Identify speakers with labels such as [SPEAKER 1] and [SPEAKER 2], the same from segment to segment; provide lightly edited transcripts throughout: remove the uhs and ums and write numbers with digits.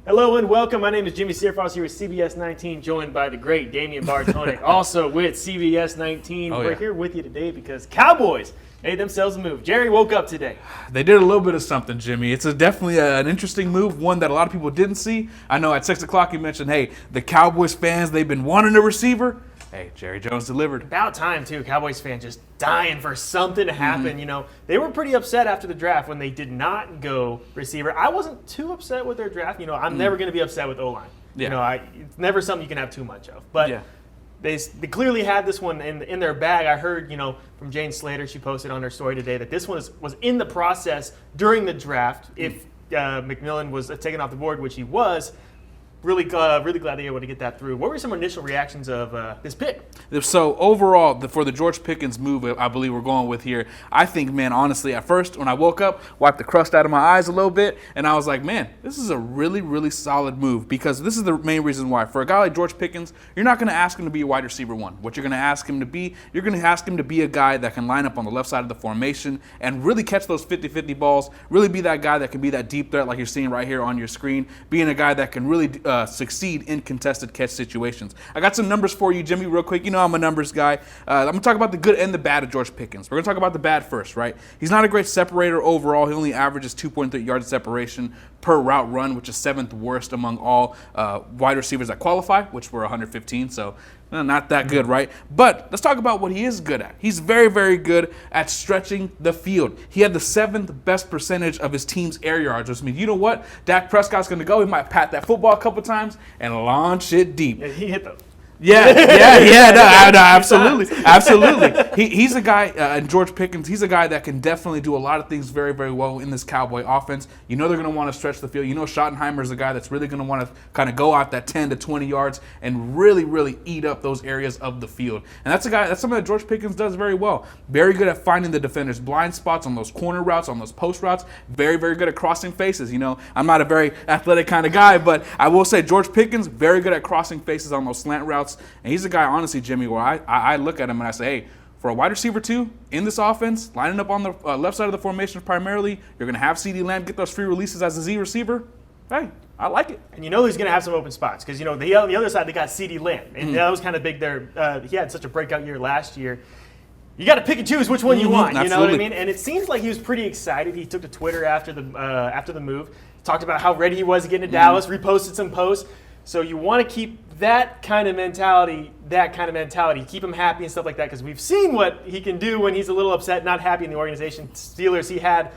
[SPEAKER 1] Hello and welcome. My name is Jimmy Searfoss here with CBS 19, joined by the great Damian Bartonic, also with CBS 19. We're here with you today because Cowboys made themselves a move. Jerry woke up today.
[SPEAKER 2] They did a little bit of something, Jimmy. It's definitely an interesting move, one that a lot of people didn't see. I know at 6 o'clock you mentioned, hey, the Cowboys fans, they've been wanting a receiver. Hey, Jerry Jones delivered.
[SPEAKER 1] About time, too. Cowboys fans just dying for something to happen. You know, they were pretty upset after the draft when they did not go receiver. I wasn't too upset with their draft. You know, I'm never going to be upset with O-line. Yeah. You know, it's never something you can have too much of. But they clearly had this one in their bag. I heard, you know, from Jane Slater, she posted on her story today that this one was in the process during the draft. If McMillan was taken off the board, which he was, really glad they were able to get that through. What were some initial reactions of this pick?
[SPEAKER 2] So overall, for the George Pickens move, I believe we're going with here, I think, man, honestly, at first when I woke up, wiped the crust out of my eyes a little bit, and I was like, man, this is a really, really solid move because this is the main reason why. For a guy like George Pickens, you're not going to ask him to be a wide receiver one. What you're going to ask him to be, you're going to ask him to be a guy that can line up on the left side of the formation and really catch those 50-50 balls, really be that guy that can be that deep threat like you're seeing right here on your screen, being a guy that can really succeed in contested catch situations. I got some numbers for you, Jimmy, real quick. You know I'm a numbers guy. I'm going to talk about the good and the bad of George Pickens. We're going to talk about the bad first, right? He's not a great separator overall. He only averages 2.3 yards of separation per route run, which is 7th worst among all wide receivers that qualify, which were 115, so not that good, right? But let's talk about what he is good at. He's very, very good at stretching the field. He had the 7th best percentage of his team's air yards, which means, you know what? Dak Prescott's going to go. He might pat that football a couple times and launch it deep.
[SPEAKER 1] Yeah, he hit them.
[SPEAKER 2] Absolutely. He's a guy, and George Pickens, he's a guy that can definitely do a lot of things very, very well in this Cowboy offense. You know they're going to want to stretch the field. You know Schottenheimer's a guy that's really going to want to kind of go out that 10 to 20 yards and really, really eat up those areas of the field. And that's something that George Pickens does very well. Very good at finding the defender's blind spots on those corner routes, on those post routes. Very, very good at crossing faces. You know, I'm not a very athletic kind of guy, but I will say George Pickens, very good at crossing faces on those slant routes. And he's a guy, honestly, Jimmy, where I look at him and I say, hey, for a wide receiver two in this offense, lining up on the left side of the formation primarily, you're going to have CeeDee Lamb get those free releases as a Z receiver. Hey, I like it.
[SPEAKER 1] And you know he's going to have some open spots because, you know, on the other side, they got CeeDee Lamb. And that was kind of big there. He had such a breakout year last year. You got to pick and choose which one you want. You know what I mean? And it seems like he was pretty excited. He took to Twitter after the move, talked about how ready he was to get into Dallas, reposted some posts. So you want to keep that kind of mentality, keep him happy and stuff like that, because we've seen what he can do when he's a little upset, not happy in the organization. Steelers, he had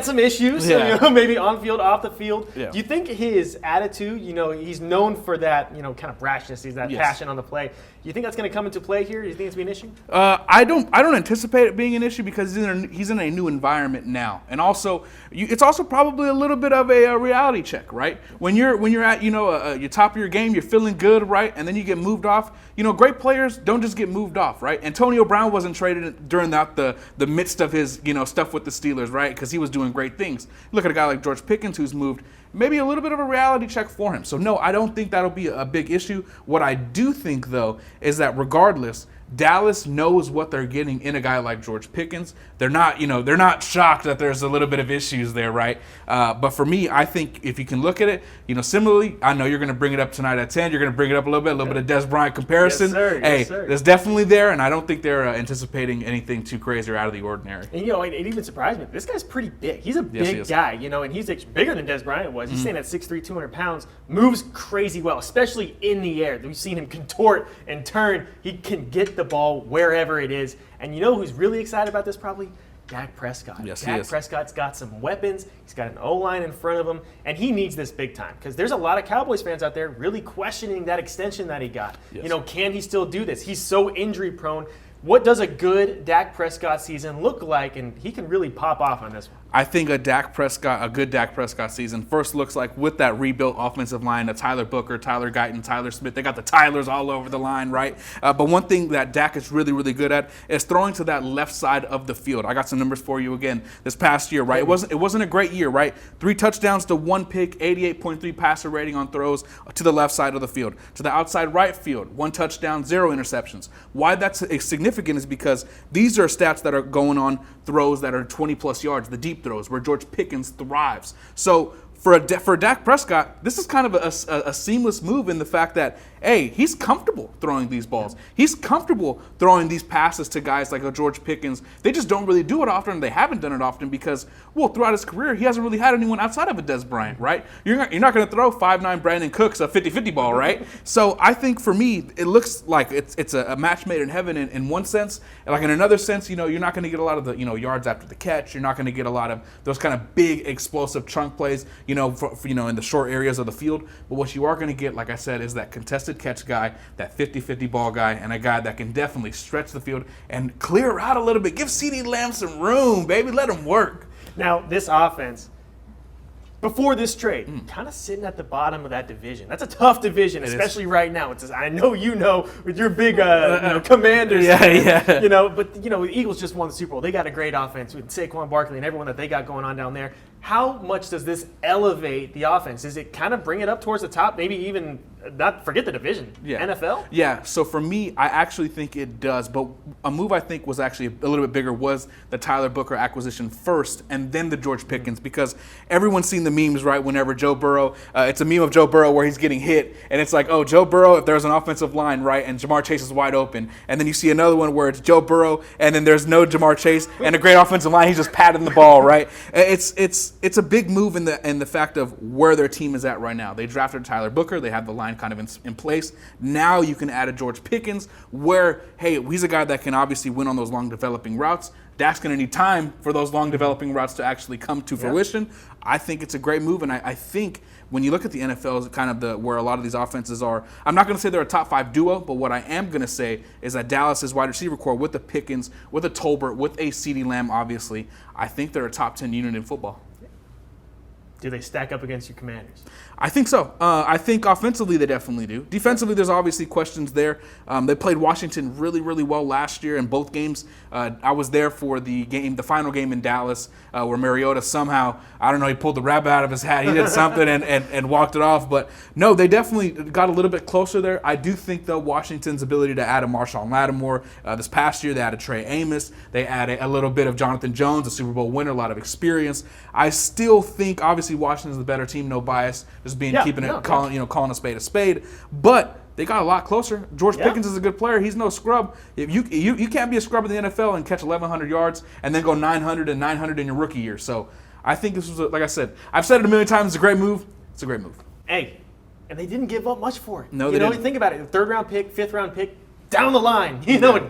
[SPEAKER 1] some issues, you know, maybe on field, off the field. Yeah. Do you think his attitude, you know, he's known for that, you know, kind of brashness, he's that passion on the play. Do you think that's going to come into play here? Do you think it's going to be an issue?
[SPEAKER 2] I don't anticipate it being an issue because he's in a new environment now, and also it's also probably a little bit of a reality check, right? When you're at your top of your game, you're feeling good, right, and then you get moved off. You know, great players don't just get moved off, right? Antonio Brown wasn't traded during the midst of his stuff with the Steelers, right? Because he was doing great things. Look at a guy like George Pickens who's moved. Maybe a little bit of a reality check for him. So, no, I don't think that'll be a big issue. What I do think, though, is that regardless, Dallas knows what they're getting in a guy like George Pickens. They're not shocked that there's a little bit of issues there, right? But for me, I think if you can look at it, similarly, I know you're going to bring it up tonight at 10. You're going to bring it up a little bit of Des Bryant comparison.
[SPEAKER 1] Yes, sir.
[SPEAKER 2] Hey,
[SPEAKER 1] yes, sir.
[SPEAKER 2] It's definitely there, and I don't think they're anticipating anything too crazy or out of the ordinary.
[SPEAKER 1] And, it even surprised me. This guy's pretty big. He's a big guy, and he's bigger than Des Bryant was. He's standing at 6'3", 200 pounds, moves crazy well, especially in the air. We've seen him contort and turn. He can get the ball wherever it is. And you know who's really excited about this probably? Dak Prescott.
[SPEAKER 2] Yes,
[SPEAKER 1] Dak Prescott's got some weapons. He's got an O-line in front of him, and he needs this big time because there's a lot of Cowboys fans out there really questioning that extension that he got. Yes. Can he still do this? He's so injury prone. What does a good Dak Prescott season look like? And he can really pop off on this one.
[SPEAKER 2] I think a good Dak Prescott season first looks like with that rebuilt offensive line, Tyler Booker, Tyler Guyton, Tyler Smith. They got the Tylers all over the line, right? But one thing that Dak is really, really good at is throwing to that left side of the field. I got some numbers for you again this past year, right? It wasn't a great year, right? 3 touchdowns to 1 pick, 88.3 passer rating on throws to the left side of the field. To the outside right field, 1 touchdown, 0 interceptions. Why that's significant is because these are stats that are going on throws that are 20-plus yards, the deep throws, where George Pickens thrives. So for Dak Prescott, this is kind of a seamless move in the fact that, hey, he's comfortable throwing these balls. He's comfortable throwing these passes to guys like a George Pickens. They just don't really do it often. They haven't done it often because, well, throughout his career, he hasn't really had anyone outside of a Des Bryant, right? You're not going to throw 5'9" Brandon Cooks a 50-50 ball, right? So I think for me, it looks like it's a match made in heaven in one sense. And like in another sense, you're not going to get a lot of the yards after the catch. You're not going to get a lot of those kind of big explosive chunk plays, in the short areas of the field. But what you are going to get, like I said, is that contested catch guy, that 50-50 ball guy, and a guy that can definitely stretch the field and clear out a little bit. Give CeeDee Lamb some room, baby. Let him work.
[SPEAKER 1] Now, this offense, before this trade, kind of sitting at the bottom of that division. That's a tough division, especially right now. I know with your big Commanders.
[SPEAKER 2] Yeah.
[SPEAKER 1] But the Eagles just won the Super Bowl. They got a great offense with Saquon Barkley and everyone that they got going on down there. How much does this elevate the offense? Does it kind of bring it up towards the top? Maybe even not forget the division.
[SPEAKER 2] Yeah.
[SPEAKER 1] NFL?
[SPEAKER 2] Yeah. So for me, I actually think it does. But a move I think was actually a little bit bigger was the Tyler Booker acquisition first, and then the George Pickens, because everyone's seen the memes, right? Whenever Joe Burrow, it's a meme of Joe Burrow where he's getting hit, and it's like, oh, Joe Burrow, if there's an offensive line, right, and Jamar Chase is wide open, and then you see another one where it's Joe Burrow, and then there's no Jamar Chase, and a great offensive line, he's just patting the ball, right? It's a big move in the fact of where their team is at right now. They drafted Tyler Booker. They have the line kind of in place. Now you can add a George Pickens where, hey, he's a guy that can obviously win on those long developing routes. Dak's going to need time for those long developing routes to actually come to fruition. I think it's a great move, and I think when you look at the NFL, it's kind of where a lot of these offenses are. I'm not going to say they're a top 5 duo, but what I am going to say is that Dallas's wide receiver core with the Pickens, with a Tolbert, with a CeeDee Lamb, obviously, I think they're a top 10 unit in football.
[SPEAKER 1] Do they stack up against your Commanders?
[SPEAKER 2] I think so. I think offensively they definitely do. Defensively, there's obviously questions there. They played Washington really, really well last year in both games. I was there for the final game in Dallas, where Mariota somehow, I don't know, he pulled the rabbit out of his hat. He did something and walked it off. But no, they definitely got a little bit closer there. I do think, though, Washington's ability to add a Marshawn Lattimore this past year, they added Trey Amos. They added a little bit of Jonathan Jones, a Super Bowl winner, a lot of experience. I still think, obviously, Washington's the better team, no bias. Just calling a spade. But they got a lot closer. George Pickens is a good player. He's no scrub. If you can't be a scrub in the NFL and catch 1,100 yards and then go 900 and 900 in your rookie year. So I think this was, like I said, I've said it a million times, it's a great move. It's a great move.
[SPEAKER 1] Hey, and they didn't give up much for it.
[SPEAKER 2] No, they didn't.
[SPEAKER 1] Think about it. 3rd round pick, 5th round pick, down the line.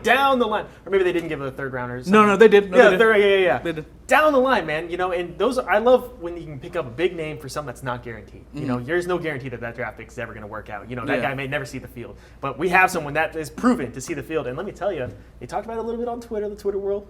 [SPEAKER 1] Down the line. Or maybe they didn't give it a 3rd rounder.
[SPEAKER 2] No, they did.
[SPEAKER 1] Yeah.
[SPEAKER 2] They did.
[SPEAKER 1] Down the line, man. And those I love when you can pick up a big name for something that's not guaranteed. There's no guarantee that draft pick is ever going to work out. That guy may never see the field. But we have someone that is proven to see the field. And let me tell you, they talked about it a little bit on Twitter, the Twitter world.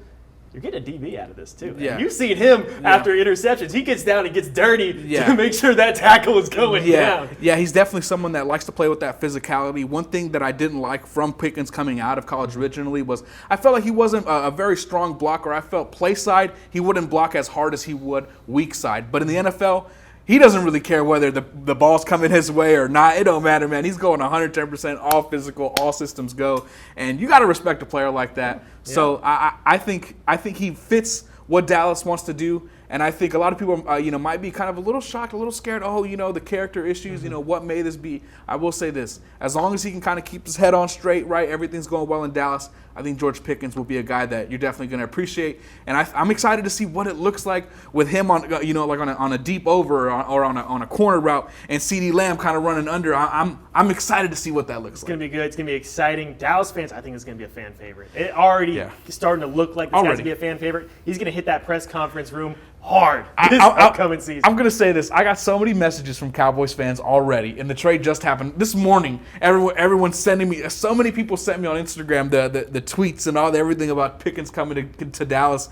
[SPEAKER 1] You're getting a DB out of this, too.
[SPEAKER 2] Yeah.
[SPEAKER 1] You've seen him after interceptions. He gets down and gets dirty to make sure that tackle is going down.
[SPEAKER 2] Yeah, he's definitely someone that likes to play with that physicality. One thing that I didn't like from Pickens coming out of college originally was I felt like he wasn't a very strong blocker. I felt play side, he wouldn't block as hard as he would weak side. But in the NFL, he doesn't really care whether the ball's coming his way or not. It don't matter, man. He's going 110%, all physical, all systems go. And you got to respect a player like that. Yeah. So I think he fits what Dallas wants to do. And I think a lot of people, might be kind of a little shocked, a little scared. Oh, the character issues, what may this be? I will say this. As long as he can kind of keep his head on straight, right, everything's going well in Dallas, I think George Pickens will be a guy that you're definitely going to appreciate. And I'm excited to see what it looks like with him on, like on a deep over or on a corner route and CeeDee Lamb kind of running under. I'm excited to see what that looks like.
[SPEAKER 1] It's going to be good. It's going to be exciting. Dallas fans, I think, is going to be a fan favorite. It already is starting to look like this guy's going to be a fan favorite. He's going to hit that press conference room hard this upcoming season.
[SPEAKER 2] I'm going to say this. I got so many messages from Cowboys fans already, and the trade just happened this morning. Everyone's sending me, so many people sent me on Instagram the tweets and everything about Pickens coming to Dallas.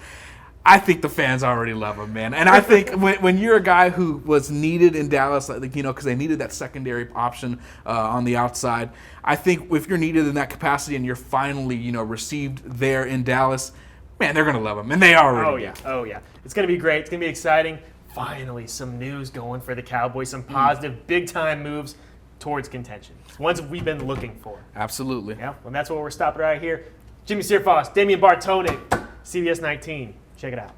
[SPEAKER 2] I think the fans already love him, man. And I think when you're a guy who was needed in Dallas, because they needed that secondary option on the outside, I think if you're needed in that capacity and you're finally, received there in Dallas, man, they're going to love him. And they already.
[SPEAKER 1] Oh, yeah. It's going to be great. It's going to be exciting. Finally, some news going for the Cowboys, some positive, big-time moves towards contention. It's ones that we've been looking for.
[SPEAKER 2] Absolutely.
[SPEAKER 1] Yeah, and that's what we're stopping right here. Jimmy Searfoss, Damian Bartone, CBS 19. Check it out.